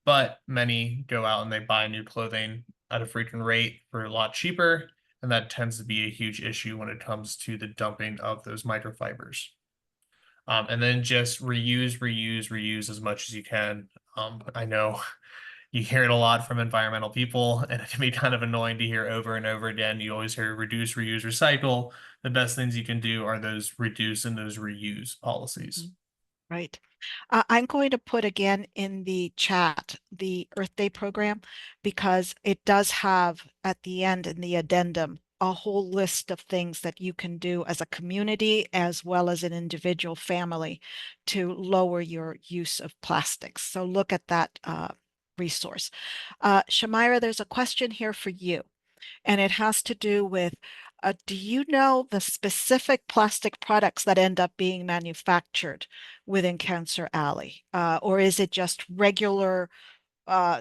but many go out and they buy new clothing at a frequent rate for a lot cheaper, and that tends to be a huge issue when it comes to the dumping of those microfibers. And then just reuse as much as you can. I know you hear it a lot from environmental people, and it can be kind of annoying to hear over and over again. You always hear reduce, reuse, recycle. The best things you can do are those reduce and those reuse policies. Right. I'm going to put again in the chat the Earth Day program because it does have at the end in the addendum a whole list of things that you can do as a community as well as an individual family to lower your use of plastics. So look at that resource. Shamyra, there's a question here for you, and it has to do with do you know the specific plastic products that end up being manufactured within Cancer Alley? Or is it just regular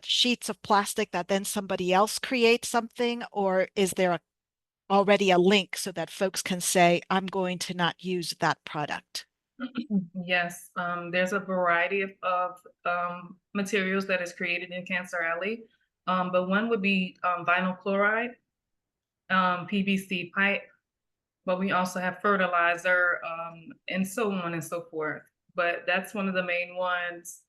sheets of plastic that then somebody else creates something? Or is there already a link so that folks can say, I'm going to not use that product? Yes, there's a variety of materials that is created in Cancer Alley, but one would be vinyl chloride, PVC pipe, but we also have fertilizer, and so on and so forth. But that's one of the main ones.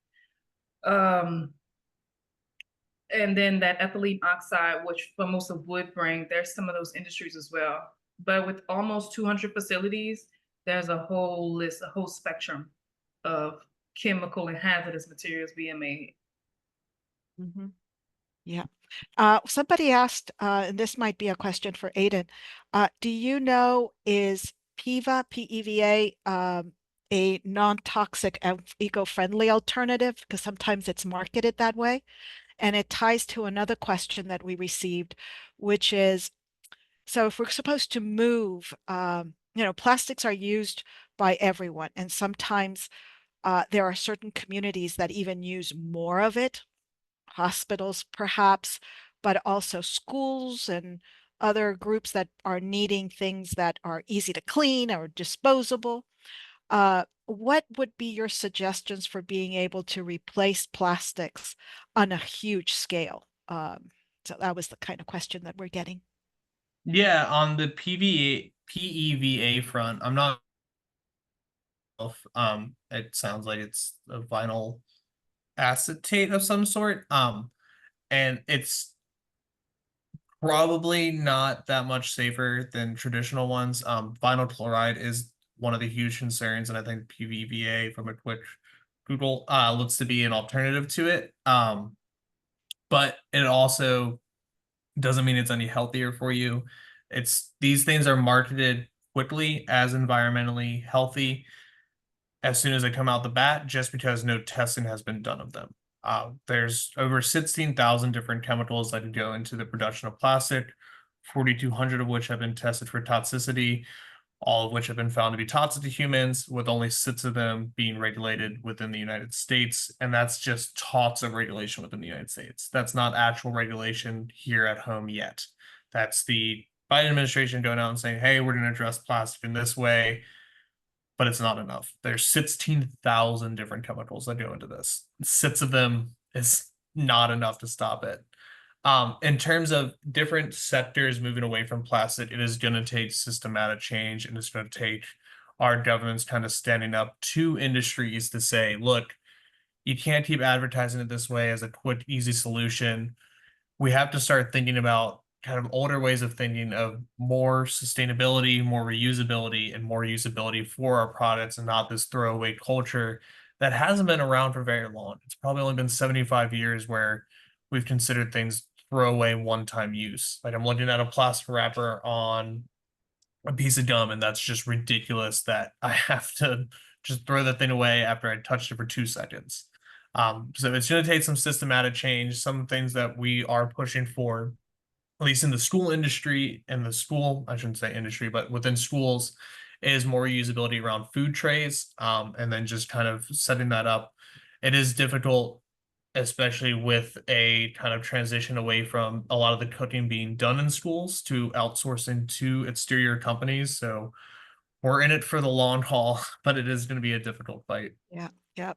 And then that ethylene oxide, which for most of wood bring, there's some of those industries as well. But with almost 200 facilities, there's a whole list, a whole spectrum of chemical and hazardous materials being made. Mm-hmm. Yeah. Somebody asked, and this might be a question for Aidan, do you know, is PEVA, PEVA, a non-toxic and eco-friendly alternative? Because sometimes it's marketed that way. And it ties to another question that we received, which is, so if we're supposed to move, plastics are used by everyone. And sometimes there are certain communities that even use more of it, hospitals perhaps, but also schools and other groups that are needing things that are easy to clean or disposable. What would be your suggestions for being able to replace plastics on a huge scale? So that was the kind of question that we're getting. Yeah, on the PEVA front, I'm not. It sounds like it's a vinyl acetate of some sort. And it's probably not that much safer than traditional ones. Vinyl chloride is one of the huge concerns, and I think PVVA from a quick Google looks to be an alternative to it. But it also doesn't mean it's any healthier for you. These things are marketed quickly as environmentally healthy as soon as they come out the bat, just because no testing has been done of them. There's over 16,000 different chemicals that go into the production of plastic, 4,200 of which have been tested for toxicity, all of which have been found to be toxic to humans, with only 6 of them being regulated within the United States. And that's just talks of regulation within the United States. That's not actual regulation here at home yet. That's the Biden administration going out and saying, hey, we're going to address plastic in this way, but it's not enough. There's 16,000 different chemicals that go into this. 6 of them is not enough to stop it. In terms of different sectors moving away from plastic, it is going to take systematic change, and it's going to take our governments kind of standing up to industries to say, look, you can't keep advertising it this way as a quick, easy solution. We have to start thinking about kind of older ways of thinking of more sustainability, more reusability, and more usability for our products, and not this throwaway culture that hasn't been around for very long. It's probably only been 75 years where we've considered things throwaway one-time use. Like I'm looking at a plastic wrapper on a piece of gum, and that's just ridiculous that I have to just throw that thing away after I touched it for 2 seconds. So it's going to take some systematic change, some things that we are pushing for, at least in the school industry, and the school, I shouldn't say industry, but within schools, is more usability around food trays, and then just kind of setting that up. It is difficult, especially with a kind of transition away from a lot of the cooking being done in schools to outsourcing to exterior companies. So we're in it for the long haul, but it is going to be a difficult fight. Yeah, yeah.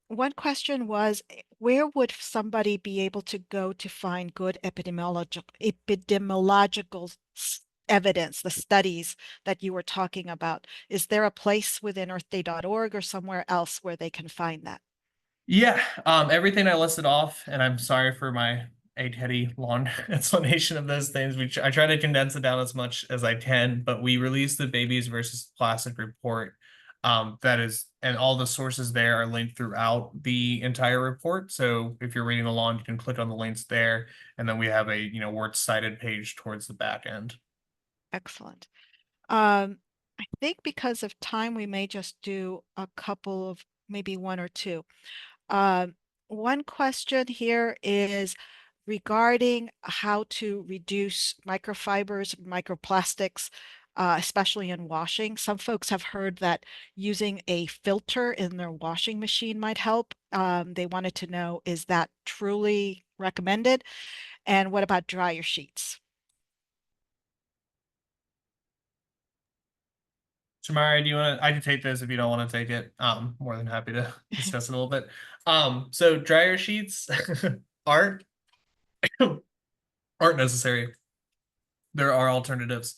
One question was, where would somebody be able to go to find good epidemiological evidence, the studies that you were talking about? Is there a place within earthday.org or somewhere else where they can find that? Yeah, everything I listed off, and I'm sorry for my heady long explanation of those things. I try to condense it down as much as I can, but we released the Babies versus Plastic report. That is, and all the sources there are linked throughout the entire report. So if you're reading along, you can click on the links there, and then we have a word cited page towards the back end. Excellent. I think because of time, we may just do a couple of maybe one or two. Um, One question here is regarding how to reduce microfibers, microplastics, especially in washing. Some folks have heard that using a filter in their washing machine might help. They wanted to know, is that truly recommended? And what about dryer sheets? Shamyra, do you want to? I can take this if you don't want to take it. More than happy to discuss it a little bit. So dryer sheets aren't aren't necessary. There are alternatives.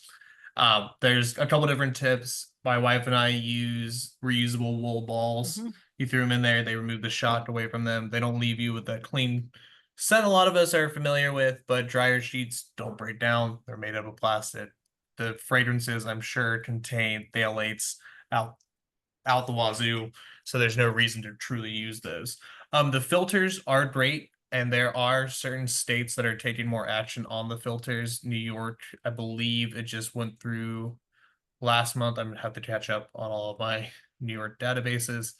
There's a couple different tips. My wife and I use reusable wool balls. Mhm. You threw them in there, they remove the shock away from them. They don't leave you with that clean scent a lot of us are familiar with, but dryer sheets don't break down. They're made out of plastic. The fragrances, I'm sure, contain phthalates out out the wazoo, so there's no reason to truly use those. The filters are great, and there are certain states that are taking more action on the filters. New York, I believe it just went through last month. I'm gonna have to catch up on all of my New York databases.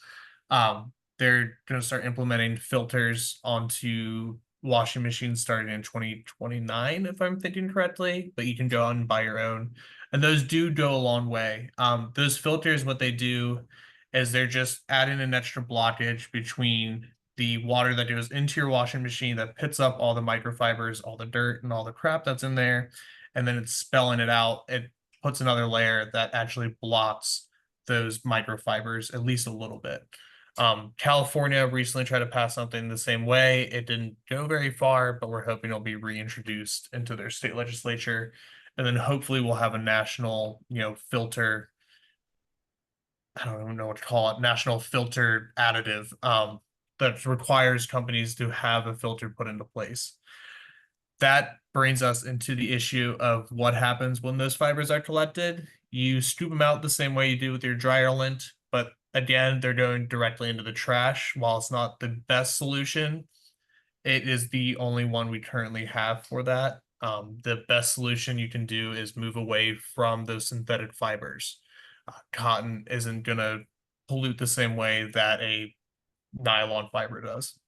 They're gonna start implementing filters onto washing machines starting in 2029, if I'm thinking correctly, but you can go out and buy your own. And those do go a long way. Those filters, what they do is they're just adding an extra blockage between the water that goes into your washing machine that pits up all the microfibers, all the dirt, and all the crap that's in there, and then it's spelling it out. It puts another layer that actually blots those microfibers at least a little bit. California recently tried to pass something the same way. It didn't go very far, but we're hoping it'll be reintroduced into their state legislature. And then hopefully we'll have a national, filter. I don't even know what to call it, national filter additive, that requires companies to have a filter put into place. That brings us into the issue of what happens when those fibers are collected. You scoop them out the same way you do with your dryer lint, but again, they're going directly into the trash. While it's not the best solution, it is the only one we currently have for that. The best solution you can do is move away from those synthetic fibers. Cotton isn't going to pollute the same way that a nylon fiber does.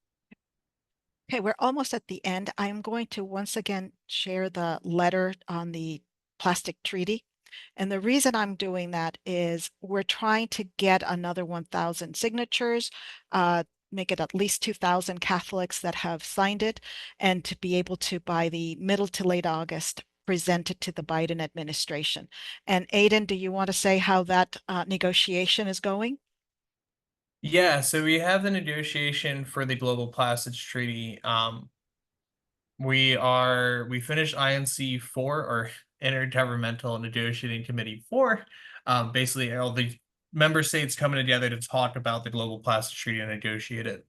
Okay, we're almost at the end. I'm going to once again share the letter on the plastic treaty. And the reason I'm doing that is we're trying to get another 1,000 signatures, make it at least 2,000 Catholics that have signed it, and to be able to, by the middle to late August, present it to the Biden administration. And Aidan, do you want to say how that negotiation is going? Yeah, so we have the negotiation for the Global Plastics Treaty. We finished INC 4, or Intergovernmental Negotiating Committee 4. Basically all the member states coming together to talk about the Global Plastics Treaty and negotiate it.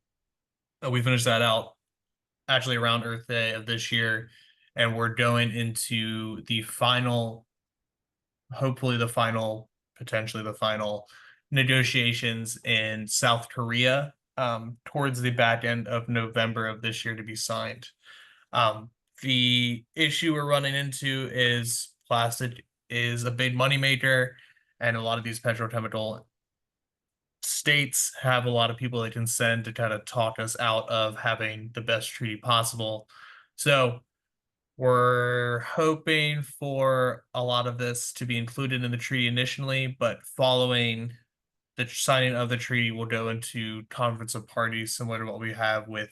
We finished that out actually around Earth Day of this year, and we're going into the final, hopefully the final, potentially the final negotiations in South Korea, towards the back end of November of this year to be signed. The issue we're running into is plastic is a big moneymaker, and a lot of these petrochemical states have a lot of people they can send to kind of talk us out of having the best treaty possible. So we're hoping for a lot of this to be included in the treaty initially, but following the signing of the treaty will go into conference of parties similar to what we have with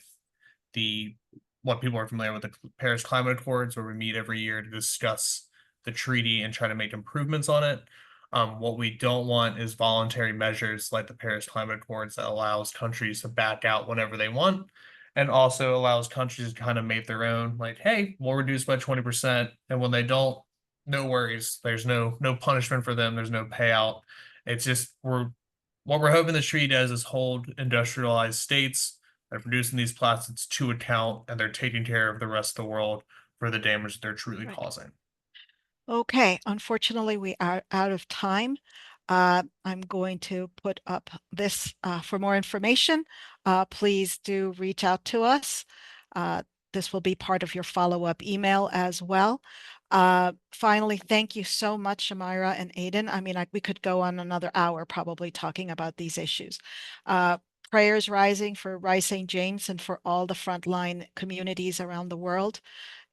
the what people are familiar with the Paris Climate Accords, where we meet every year to discuss the treaty and try to make improvements on it. What we don't want is voluntary measures like the Paris Climate Accords that allows countries to back out whenever they want, and also allows countries to kind of make their own, like, hey, we'll reduce by 20%, and when they don't, no worries. There's no punishment for them. There's no payout. It's just what we're hoping the treaty does is hold industrialized states that are producing these plastics to account, and they're taking care of the rest of the world for the damage that they're truly Right. causing. Okay, unfortunately, we are out of time. I'm going to put up this for more information. Please do reach out to us. Uh, this will be part of your follow-up email as well. Finally, thank you so much, Shamyra and Aidan. I mean, we could go on another hour probably talking about these issues. Prayers rising for Rice St. James and for all the frontline communities around the world.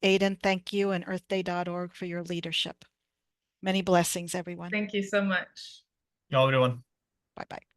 Aidan, thank you, and earthday.org for your leadership. Many blessings, everyone. Thank you so much. Y'all have a good one. Bye-bye.